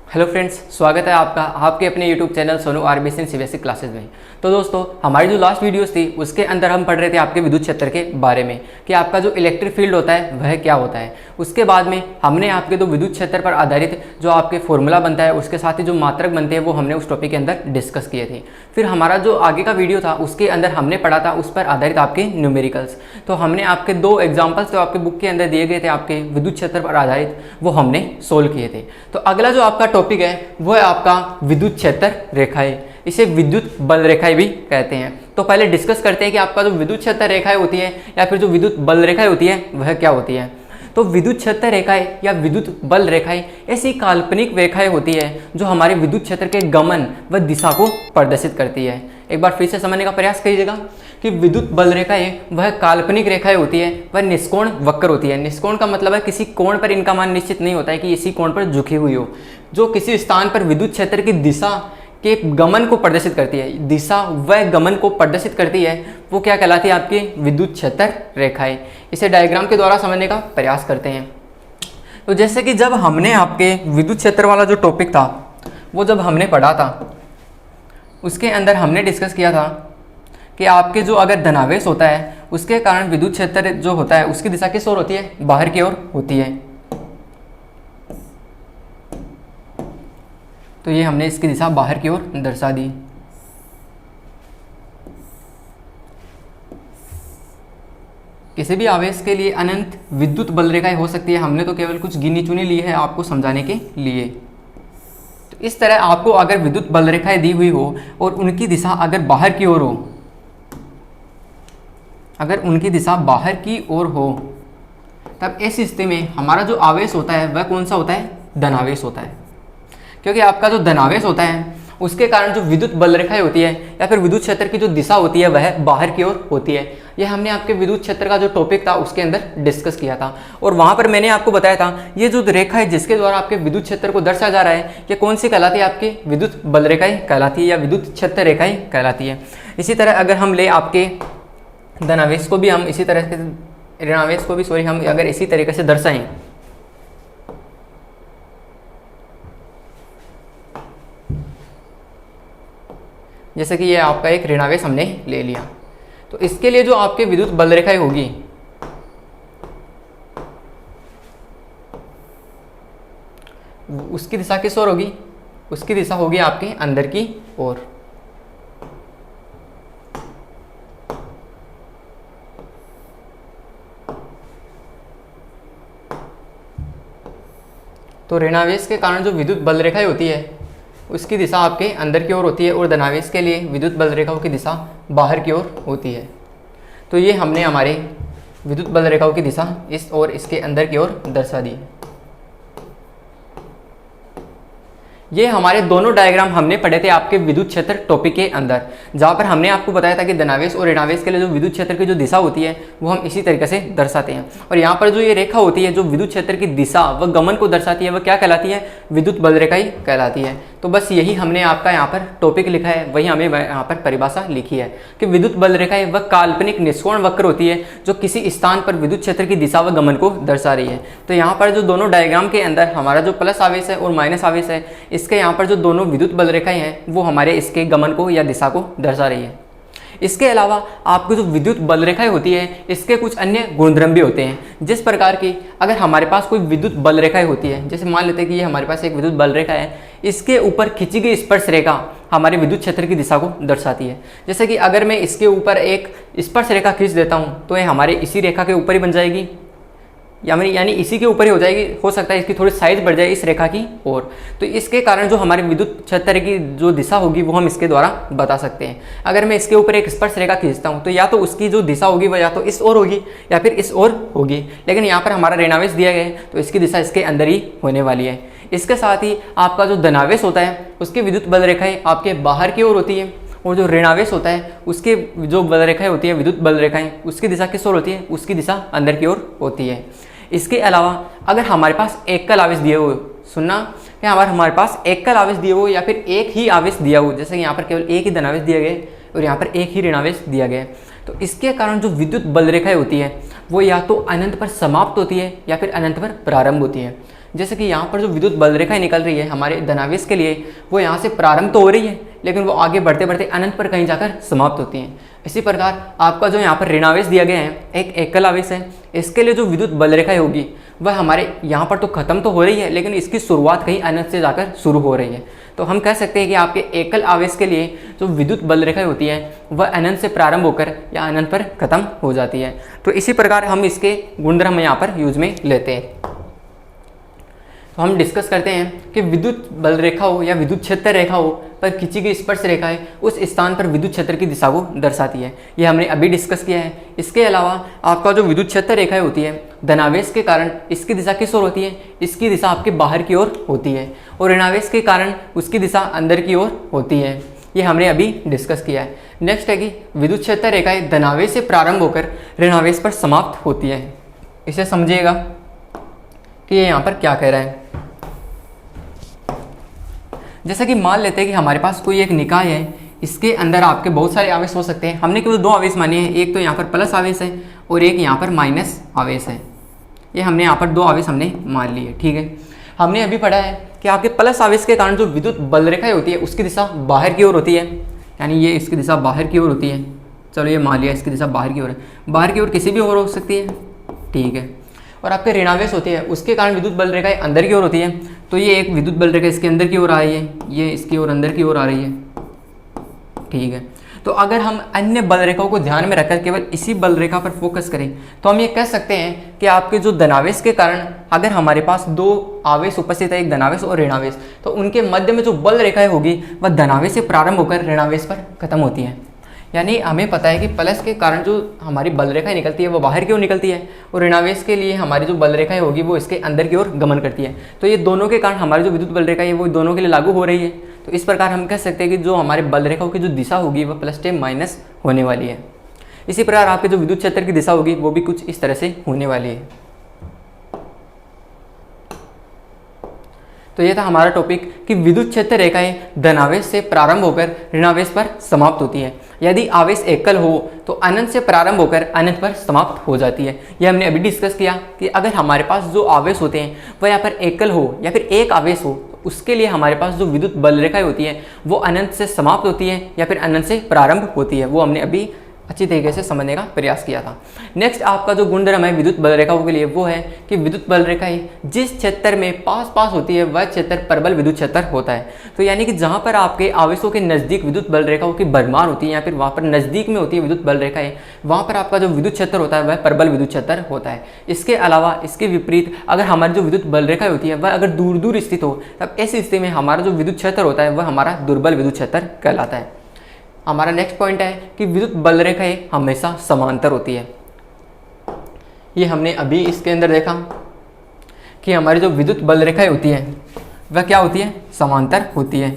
Hello friends, स्वागत है आपका आपके अपने YouTube channel Sonu RBSN CBSE classes में। तो दोस्तों, हमारी जो लास्ट वीडियोस थी उसके अंदर हम पढ़ रहे थे आपके विद्युत क्षेत्र के बारे में कि आपका जो इलेक्ट्रिक फील्ड होता है वह क्या होता है। उसके बाद में हमने आपके जो विद्युत क्षेत्र पर आधारित जो आपके फॉर्मूला बनता है उसके साथ ही जो मात्रक बनते हैं वो हमने उस टॉपिक के अंदर डिस्कस किए थे। फिर हमारा जो आगे का वीडियो था उसके अंदर हमने पढ़ा था उस पर आधारित आपके न्यूमेरिकल्स। तो हमने आपके दो एग्जाम्पल्स जो आपके बुक के अंदर दिए गए थे आपके विद्युत क्षेत्र पर आधारित, वो हमने सोल्व किए थे। तो अगला जो आपका टॉपिक है वो है आपका विद्युत क्षेत्र रेखाएं। इसे विद्युत बल रेखाएं भी कहते हैं। तो पहले डिस्कस करते हैं कि आपका जो विद्युत क्षेत्र रेखाएं होती है या फिर जो विद्युत बल रेखाएं होती है वह क्या होती है। तो विद्युत क्षेत्र रेखाएं या विद्युत बल रेखाएं ऐसी काल्पनिक रेखाएं होती है जो हमारे विद्युत क्षेत्र के गमन व दिशा को प्रदर्शित करती है। एक बार फिर से समझने का प्रयास कीजिएगा कि विद्युत बल रेखाएं वह काल्पनिक रेखाएं होती है, वह निष्कोण वक्र होती है। निष्कोण का मतलब है किसी कोण पर इनका मान निश्चित नहीं होता है कि इसी कोण पर झुकी हुई हो, जो किसी स्थान पर विद्युत क्षेत्र की दिशा के गमन को प्रदर्शित करती है। दिशा व गमन को प्रदर्शित करती है वो क्या कहलाती है? आपकी विद्युत क्षेत्र रेखाएं। इसे डायग्राम के द्वारा समझने का प्रयास करते हैं। तो जैसे कि जब हमने आपके विद्युत क्षेत्र वाला जो टॉपिक था वो जब हमने पढ़ा था उसके अंदर हमने डिस्कस किया था कि आपके जो अगर धनावेश होता है उसके कारण विद्युत क्षेत्र जो होता है उसकी दिशा किस ओर होती है? बाहर की ओर होती है। तो ये हमने इसकी दिशा बाहर की ओर दर्शा दी। किसी भी आवेश के लिए अनंत विद्युत बल रेखाएं हो सकती है। हमने तो केवल कुछ गिनी चुनी ली है आपको समझाने के लिए। तो इस तरह आपको अगर विद्युत बल रेखाएं दी हुई हो और उनकी दिशा अगर बाहर की ओर हो, अगर उनकी दिशा बाहर की ओर हो, तब इस स्थिति में हमारा जो आवेश होता है वह कौन सा होता है? धनावेश होता है। क्योंकि आपका जो धनावेश होता है उसके कारण जो विद्युत बल रेखाएं होती है या फिर विद्युत क्षेत्र की जो दिशा होती है वह बाहर की ओर होती है। यह हमने आपके विद्युत क्षेत्र का जो टॉपिक था उसके अंदर डिस्कस किया था और वहां पर मैंने आपको बताया था ये जो रेखा है जिसके द्वारा आपके विद्युत क्षेत्र को दर्शाया जा रहा है ये कौन सी कहलाती है? आपकी विद्युत बल रेखाएं कहलाती है या विद्युत क्षेत्र रेखाएं कहलाती है। इसी तरह अगर हम ले आपके धनावेश को भी हम इसी तरह से, ऋणावेश को भी सॉरी, हम अगर इसी तरीके से दर्शाएं जैसे कि ये आपका एक ऋणावेश हमने ले लिया, तो इसके लिए जो आपके विद्युत बल रेखाएं होगी उसकी दिशा किस ओर होगी? उसकी दिशा होगी आपके अंदर की ओर। तो ऋणावेश के कारण जो विद्युत बल रेखाएं होती है उसकी दिशा आपके अंदर की ओर होती है और धनावेश के लिए विद्युत बल रेखाओं की दिशा बाहर की ओर होती है। तो ये हमने हमारे विद्युत बल रेखाओं की दिशा इस और इसके अंदर की ओर दर्शा दी। ये हमारे दोनों डायग्राम हमने पढ़े थे आपके विद्युत क्षेत्र टॉपिक के अंदर, जहाँ पर हमने आपको बताया था कि धनावेश और ऋणावेश के लिए जो विद्युत क्षेत्र की जो दिशा होती है वो हम इसी तरीके से दर्शाते हैं। और यहाँ पर जो ये रेखा होती है जो विद्युत क्षेत्र की दिशा व गमन को दर्शाती है वह क्या कहलाती है? विद्युत बल रेखा ही कहलाती है। तो बस यही हमने आपका यहाँ पर टॉपिक लिखा है, वही हमें यहाँ पर परिभाषा लिखी है कि विद्युत बल रेखाएं वह काल्पनिक निष्कोण वक्र होती है जो किसी स्थान पर विद्युत क्षेत्र की दिशा व गमन को दर्शा रही है। तो यहाँ पर जो दोनों डायग्राम के अंदर हमारा जो प्लस आवेश है और माइनस आवेश है, इसके यहाँ पर जो दोनों विद्युत बल रेखाएं हैं वो हमारे इसके गमन को या दिशा को दर्शा रही है। इसके अलावा आपकी जो विद्युत बल रेखाएं होती है इसके कुछ अन्य गुणधर्म भी होते हैं। जिस प्रकार की अगर हमारे पास कोई विद्युत बल रेखाएं होती है, जैसे मान लेते हैं कि ये हमारे पास एक विद्युत बल रेखा है, इसके ऊपर खींची गई स्पर्श रेखा हमारे विद्युत क्षेत्र की दिशा को दर्शाती है। जैसे कि अगर मैं इसके ऊपर एक स्पर्श रेखा खींच देता हूँ तो ये हमारे इसी रेखा के ऊपर ही बन जाएगी, यानी इसी के ऊपर ही हो जाएगी। हो सकता है इसकी थोड़ी साइज बढ़ जाए इस रेखा की ओर। तो इसके कारण जो हमारे विद्युत क्षेत्र की जो दिशा होगी वो हम इसके द्वारा बता सकते हैं। अगर मैं इसके ऊपर एक स्पर्श रेखा खींचता हूँ तो या तो उसकी जो दिशा होगी वह या तो इस ओर होगी या फिर इस ओर होगी, लेकिन यहाँ पर हमारा ऋणावेश दिया गया है तो इसकी दिशा इसके अंदर ही होने वाली है। इसके साथ ही आपका जो धनावेश होता है उसकी विद्युत बल रेखाएं आपके बाहर की ओर होती है और जो ऋणावेश होता है उसके जो बल रेखाएं होती है विद्युत बल रेखाएं उसकी दिशा किस ओर होती है? उसकी दिशा अंदर की ओर होती है। इसके अलावा अगर हमारे पास एकल आवेश दिए हुए, सुनना कि हमारे पास एकल आवेश दिए हुए या फिर एक ही आवेश दिया हुआ, जैसे यहाँ पर केवल एक ही धनावेश दिया गया और यहाँ पर एक ही ऋणावेश दिया गया, तो इसके कारण जो विद्युत बल रेखाएं होती है वो या तो अनंत पर समाप्त होती है या फिर अनंत पर प्रारंभ होती है। जैसे कि यहाँ पर जो विद्युत बल रेखाएं निकल रही है हमारे धनावेश के लिए, वो यहाँ से प्रारंभ तो हो रही है लेकिन वो आगे बढ़ते बढ़ते अनंत पर कहीं जाकर समाप्त होती हैं। इसी प्रकार आपका जो यहाँ पर ऋणावेश दिया गया है, एक एकल आवेश है, इसके लिए जो विद्युत बल रेखाएं होगी वह हमारे यहाँ पर तो खत्म तो हो रही है लेकिन इसकी शुरुआत कहीं अनंत से जाकर शुरू हो रही है। तो हम कह सकते हैं कि आपके एकल आवेश के लिए जो विद्युत बल रेखाएं होती हैं वह अनंत से प्रारंभ होकर या अनंत पर खत्म हो जाती है। तो इसी प्रकार हम इसके गुणधर्म यहाँ पर यूज में लेते हैं। तो हम डिस्कस करते हैं कि विद्युत बल रेखा हो या विद्युत क्षेत्र रेखा हो पर खींची गई स्पर्श रेखा है उस स्थान पर विद्युत क्षेत्र की दिशा को दर्शाती है। ये हमने अभी डिस्कस किया है। इसके अलावा आपका जो विद्युत क्षेत्र रेखाएं होती है धनावेश के कारण इसकी दिशा किस ओर होती है? इसकी दिशा आपके बाहर की ओर होती है और ऋणावेश के कारण उसकी दिशा अंदर की ओर होती है। ये हमने अभी डिस्कस किया है। नेक्स्ट है कि विद्युत क्षेत्र रेखाएं धनावेश से प्रारंभ होकर ऋणावेश पर समाप्त होती है। इसे समझिएगा कि ये यहाँ पर क्या कह रहा है। जैसा कि मान लेते हैं कि हमारे पास कोई एक निकाय है, इसके अंदर आपके बहुत सारे आवेश हो सकते हैं। हमने केवल दो आवेश माने हैं, एक तो यहाँ पर प्लस आवेश है और एक यहाँ पर माइनस आवेश है। ये हमने यहाँ पर दो आवेश हमने मान लिए, ठीक है। हमने अभी पढ़ा है कि आपके प्लस आवेश के कारण जो विद्युत बल रेखाएं होती है उसकी दिशा बाहर की ओर होती है, यानी ये इसकी दिशा बाहर की ओर होती है। चलो ये मान लिया इसकी दिशा बाहर की ओर है, बाहर की ओर किसी भी ओर हो सकती है, ठीक है। और आपके ऋणावेश होती है उसके कारण विद्युत बल रेखाएं अंदर की ओर होती है। तो ये एक विद्युत बल रेखा इसके अंदर की ओर आ रही है, ये इसकी ओर अंदर की ओर आ रही है, ठीक है। तो अगर हम अन्य बल रेखाओं को ध्यान में रखकर केवल इसी बल रेखा पर फोकस करें तो हम ये कह सकते हैं कि आपके जो धनावेश के कारण अगर हमारे पास दो आवेश उपस्थित है, एक धनावेश और ऋणावेश, तो उनके मध्य में जो बल रेखाएं होगी वह धनावेश से प्रारंभ होकर ऋणावेश पर खत्म होती है। यानी हमें पता है कि प्लस के कारण जो हमारी बल रेखाएं निकलती है वो बाहर की ओर निकलती है और ऋणावेश के लिए हमारी जो बल रेखाएं होगी वो इसके अंदर की ओर गमन करती है। तो ये दोनों के कारण हमारी जो विद्युत बल रेखा है वो दोनों के लिए लागू हो रही है। तो इस प्रकार हम कह सकते हैं कि जो हमारे बल रेखाओं की जो दिशा होगी वह प्लस से माइनस होने वाली है। इसी प्रकार आपके जो विद्युत क्षेत्र की दिशा होगी वो भी कुछ इस तरह से होने वाली है। तो ये था हमारा टॉपिक कि विद्युत क्षेत्र रेखाएं धनावेश से प्रारंभ होकर ऋणावेश पर समाप्त होती है। यदि आवेश एकल हो तो अनंत से प्रारंभ होकर अनंत पर समाप्त हो जाती है। यह हमने अभी डिस्कस किया कि अगर हमारे पास जो आवेश होते हैं वह यहाँ पर एकल हो या फिर एक आवेश हो तो उसके लिए हमारे पास जो विद्युत बल रेखाएं होती हैं वो अनंत से समाप्त होती है या फिर अनंत से प्रारंभ होती है। वो हमने अभी अच्छी तरीके से समझने का प्रयास किया था। नेक्स्ट आपका जो गुणधर्म है विद्युत बल रेखाओं के लिए वो है कि विद्युत बल रेखाएं जिस क्षेत्र में पास पास होती है वह क्षेत्र प्रबल विद्युत क्षेत्र होता है। तो यानी कि जहाँ पर आपके आवेशों के नज़दीक विद्युत बल रेखाओं की भरमार होती है या फिर वहाँ पर नज़दीक में होती है विद्युत बल रेखाएं, वहाँ पर आपका जो विद्युत क्षेत्र होता है वह प्रबल विद्युत क्षेत्र होता है। इसके अलावा इसके विपरीत अगर हमारी जो विद्युत बल रेखाएं होती है वह अगर दूर दूर स्थित हो तब ऐसी स्थिति में हमारा जो विद्युत क्षेत्र होता है वह हमारा दुर्बल विद्युत क्षेत्र कहलाता है। हमारा नेक्स्ट पॉइंट है कि विद्युत बल रेखाएं हमेशा समांतर होती है। ये हमने अभी इसके अंदर देखा कि हमारी जो विद्युत बल रेखाएं होती है वह क्या होती है? समांतर होती है।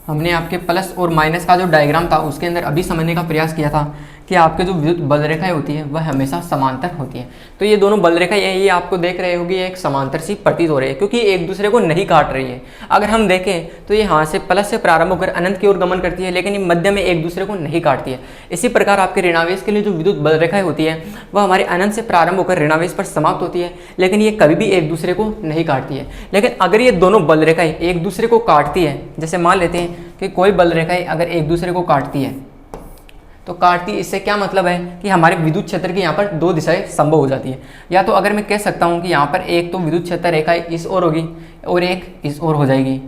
हमने आपके प्लस और माइनस का जो डायग्राम था उसके अंदर अभी समझने का प्रयास किया था कि आपके जो विद्युत बल रेखाएं होती है वह हमेशा समांतर होती हैं। तो ये दोनों बल रेखाएं ये आपको देख रहे होगी एक समांतर सी प्रतीत हो रही है क्योंकि एक दूसरे को नहीं काट रही है। अगर हम देखें तो ये यहाँ से प्लस से प्रारंभ होकर अनंत की ओर गमन करती है लेकिन ये मध्य में एक दूसरे को नहीं काटती है। इसी प्रकार आपके ऋणावेश के लिए जो विद्युत बल रेखाएं होती है वह हमारे अनंत से प्रारंभ होकर ऋणावेश पर समाप्त होती है लेकिन ये कभी भी एक दूसरे को नहीं काटती है। लेकिन अगर ये दोनों बल रेखाएं एक दूसरे को काटती है, जैसे मान लेते हैं कि कोई बल रेखाएं अगर एक दूसरे को काटती है तो काटती, इससे क्या मतलब है कि हमारे विद्युत क्षेत्र की यहाँ पर दो दिशाएं संभव हो जाती है। या तो अगर मैं कह सकता हूँ कि यहाँ पर एक तो विद्युत क्षेत्र रेखा इस ओर होगी और एक इस ओर हो जाएगी,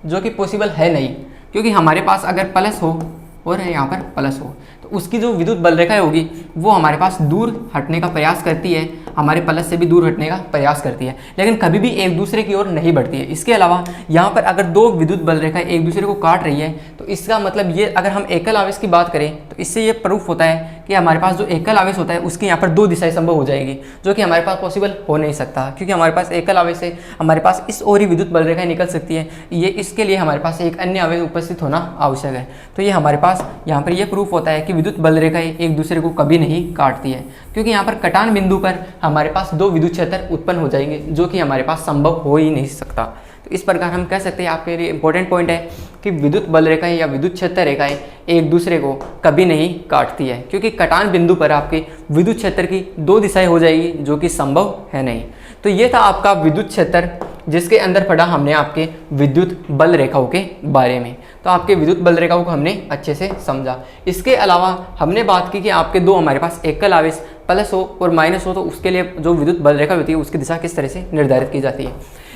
जो कि पॉसिबल है नहीं क्योंकि हमारे पास अगर प्लस हो और यहाँ पर प्लस हो तो उसकी जो विद्युत बल रेखाएं होगी वो हमारे पास दूर हटने का प्रयास करती है, हमारे प्लस से भी दूर हटने का प्रयास करती है लेकिन कभी भी एक दूसरे की ओर नहीं बढ़ती है। इसके अलावा यहाँ पर अगर दो विद्युत बल रेखाएं एक दूसरे को काट रही है तो इसका मतलब ये, अगर हम एकल आवेश की बात करें तो इससे ये प्रूफ होता है कि हमारे पास जो एकल आवेश होता है उसकी यहाँ पर दो दिशाएं संभव हो जाएगी, जो कि हमारे पास पॉसिबल हो नहीं सकता, क्योंकि हमारे पास एकल आवेश से हमारे पास इस ओर ही विद्युत बल रेखाएं निकल सकती है। ये इसके लिए हमारे पास एक अन्य आवेश उपस्थित होना आवश्यक है। तो ये हमारे पास यहाँ पर ये प्रूफ होता है कि विद्युत बल रेखाएं एक दूसरे को कभी नहीं काटती है, क्योंकि यहाँ पर कटान बिंदु पर हमारे पास दो विद्युत क्षेत्र उत्पन्न हो जाएंगे, जो कि हमारे पास संभव हो ही नहीं सकता। तो इस प्रकार हम कह सकते हैं, आपके लिए इंपॉर्टेंट पॉइंट है कि विद्युत बल रेखाएं या विद्युत क्षेत्र रेखाएं एक दूसरे को कभी नहीं काटती है, क्योंकि कटान बिंदु पर आपके विद्युत क्षेत्र की दो दिशाएं हो जाएगी, जो कि संभव है नहीं। तो ये था आपका विद्युत क्षेत्र, जिसके अंदर पढ़ा हमने आपके विद्युत बल रेखाओं के बारे में। तो आपके विद्युत बल रेखाओं को हमने अच्छे से समझा। इसके अलावा हमने बात की कि आपके दो हमारे पास एकल आवेश प्लस हो और माइनस हो, तो उसके लिए जो विद्युत बल रेखा होती है उसकी दिशा किस तरह से निर्धारित की जाती है।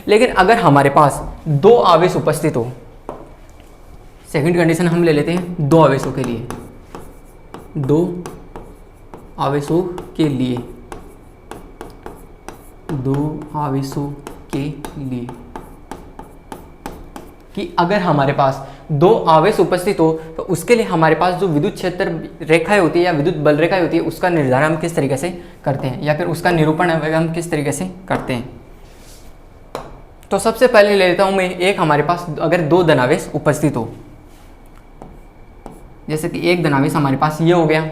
लेकिन अगर हमारे पास दो आवेश उपस्थित हो, सेकंड कंडीशन हम ले लेते हैं दो आवेशों के लिए, दो आवेशों के लिए, दो आवेशों के लिए, कि अगर हमारे पास दो आवेश उपस्थित हो तो उसके लिए हमारे पास जो विद्युत क्षेत्र रेखाएं होती है या विद्युत बल रेखाएं होती है उसका निर्धारण हम किस तरीके से करते हैं, या फिर उसका निरूपण हम किस तरीके से करते हैं। तो सबसे पहले ले लेता हूं मैं एक, हमारे पास अगर दो धनावेश उपस्थित हो, जैसे कि एक धनावेश हमारे पास ये हो गया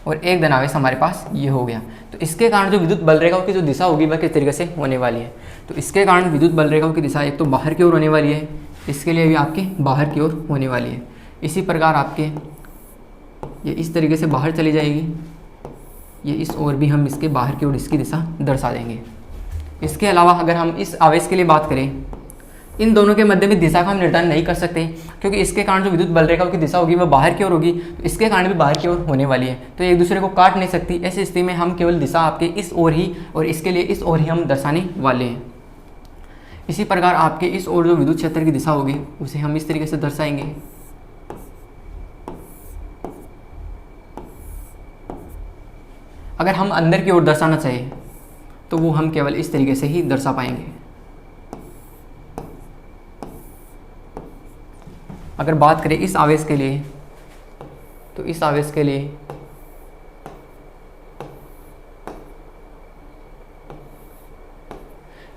और एक धनावेश हमारे पास ये हो गया, तो इसके कारण जो विद्युत बल रेखाओं की जो दिशा होगी वह किस तरीके से होने वाली है। तो इसके कारण विद्युत बल रेखाओं की दिशा एक तो बाहर की ओर होने वाली है, इसके लिए भी आपके बाहर की ओर होने वाली है। इसी प्रकार आपके ये इस तरीके से बाहर चली जाएगी, ये इस ओर भी हम इसके बाहर की ओर इसकी दिशा दर्शा देंगे। इसके अलावा अगर हम इस आवेश के लिए बात करें, इन दोनों के मध्य में दिशा का हम निर्धारण नहीं कर सकते, क्योंकि इसके कारण जो विद्युत बल रेखाओं की दिशा होगी वह बाहर की ओर होगी, तो इसके कारण भी बाहर की ओर होने वाली है, तो एक दूसरे को काट नहीं सकती। ऐसी स्थिति में हम केवल दिशा आपके इस ओर ही और इसके लिए इस ओर ही हम दर्शाने वाले हैं। इसी प्रकार आपके इस ओर जो विद्युत क्षेत्र की दिशा होगी उसे हम इस तरीके से दर्शाएंगे। अगर हम अंदर की ओर दर्शाना चाहें तो वो हम केवल इस तरीके से ही दर्शा पाएंगे। अगर बात करें इस आवेश के लिए, तो इस आवेश के लिए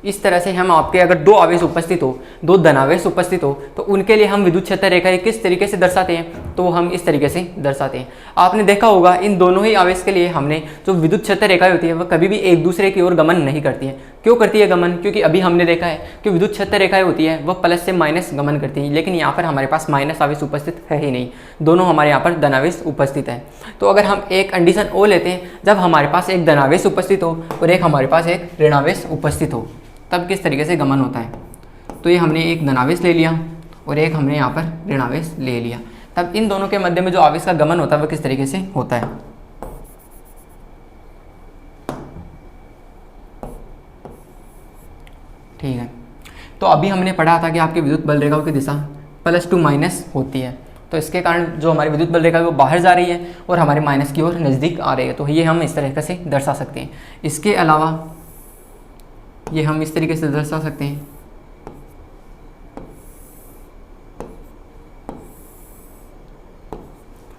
इस तरह से हम आपके अगर दो आवेश उपस्थित हो, दो धनावेश उपस्थित हो, तो उनके लिए हम विद्युत क्षेत्र रेखाएं किस तरीके से दर्शाते हैं, तो हम इस तरीके से दर्शाते हैं। आपने देखा होगा इन दोनों ही आवेश के लिए हमने जो विद्युत क्षेत्र रेखाएं होती है वह कभी भी एक दूसरे की ओर गमन नहीं करती है। क्यों करती है गमन? क्योंकि अभी हमने देखा है कि विद्युत क्षेत्र रेखाएं होती है वह प्लस से माइनस गमन करती हैं, लेकिन यहाँ पर हमारे पास माइनस आवेश उपस्थित है ही नहीं, दोनों हमारे यहाँ पर धनावेश उपस्थित है। तो अगर हम एक कंडीशन ओ लेते हैं, जब हमारे पास एक धनावेश उपस्थित हो और एक हमारे पास एक ऋणावेश उपस्थित हो, तब किस तरीके से गमन होता है। तो ये हमने एक धनावेश ले लिया और एक हमने यहाँ पर ऋणावेश ले लिया, तब इन दोनों के मध्य में जो आवेश का गमन होता है वह किस तरीके से होता है। ठीक है, तो अभी हमने पढ़ा था कि आपके विद्युत बल रेखाओं की दिशा प्लस टू माइनस होती है, तो इसके कारण जो हमारी विद्युत बल रेखा है वो बाहर जा रही है और हमारे माइनस की ओर नज़दीक आ रही है, तो ये हम इस तरीके से दर्शा सकते हैं। इसके अलावा ये हम इस तरीके से दर्शा सकते हैं,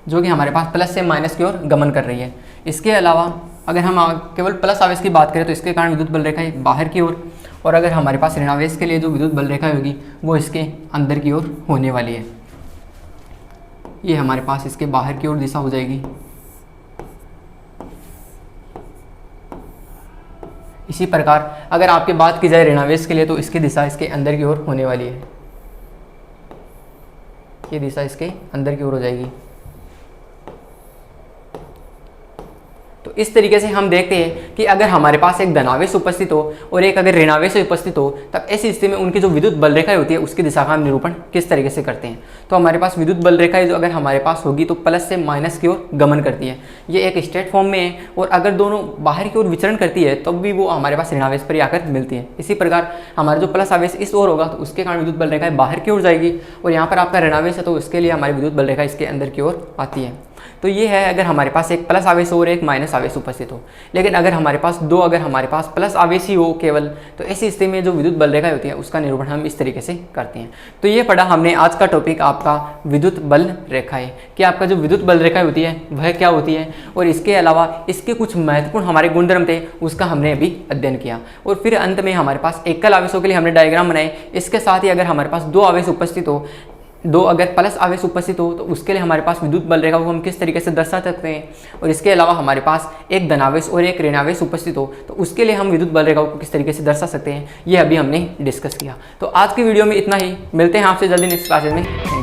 जो कि हमारे पास प्लस से माइनस की ओर गमन कर रही है। इसके अलावा अगर हम केवल प्लस आवेश की बात करें तो इसके कारण विद्युत बल रेखा बाहर की ओर, और अगर हमारे पास ऋणावेश के लिए जो विद्युत बल रेखा होगी वो इसके अंदर की ओर होने वाली है। ये हमारे पास इसके बाहर की ओर दिशा हो जाएगी। इसी प्रकार अगर आपकी बात की जाए ऋणावेश के लिए तो इसकी दिशा इसके अंदर की ओर होने वाली है, ये दिशा इसके अंदर की ओर हो जाएगी। तो इस तरीके से हम देखते हैं कि अगर हमारे पास एक धनावेश उपस्थित हो और एक अगर ऋणावेश उपस्थित हो, तब ऐसी स्थिति में उनकी जो विद्युत बल रेखाएं होती है उसकी दिशा का हम निरूपण किस तरीके से करते हैं। तो हमारे पास विद्युत बल रेखाएं जो अगर हमारे पास होगी तो प्लस से माइनस की ओर गमन करती है, ये एक स्ट्रेट फॉर्म में है, और अगर दोनों बाहर की ओर विचरण करती है तब भी वो हमारे पास ऋणावेश पर आकर मिलती है। इसी प्रकार हमारा जो प्लस आवेश इस ओर होगा तो उसके कारण विद्युत बल रेखाएं बाहर की ओर जाएगी, और यहाँ पर आपका ऋणावेश है तो उसके लिए हमारी विद्युत बल रेखा इसके अंदर की ओर आती है। तो ये है अगर हमारे पास एक प्लस आवेश और एक माइनस आवेश उपस्थित हो। लेकिन अगर हमारे पास प्लस आवेश ही हो केवल, तो ऐसी स्थिति में जो विद्युत बल रेखा होती है उसका निरूपण हम इस तरीके से करते हैं। तो ये पढ़ा हमने आज का टॉपिक आपका विद्युत बल रेखाएं, कि आपका जो विद्युत बल रेखा होती है वह क्या होती है, और इसके अलावा इसके कुछ महत्वपूर्ण हमारे गुणधर्म थे उसका हमने अभी अध्ययन किया। और फिर अंत में हमारे पास एकल आवेशों के लिए हमने डायग्राम बनाए। इसके साथ ही अगर हमारे पास दो आवेश उपस्थित हो, अगर प्लस आवेश उपस्थित हो, तो उसके लिए हमारे पास विद्युत बल रेखा को हम किस तरीके से दर्शा सकते हैं, और इसके अलावा हमारे पास एक धनावेश और एक ऋणावेश उपस्थित हो तो उसके लिए हम विद्युत बल रेखा को किस तरीके से दर्शा सकते हैं, ये अभी हमने डिस्कस किया। तो आज की वीडियो में इतना ही, मिलते हैं आपसे जल्दी नेक्स्ट क्लासेज में।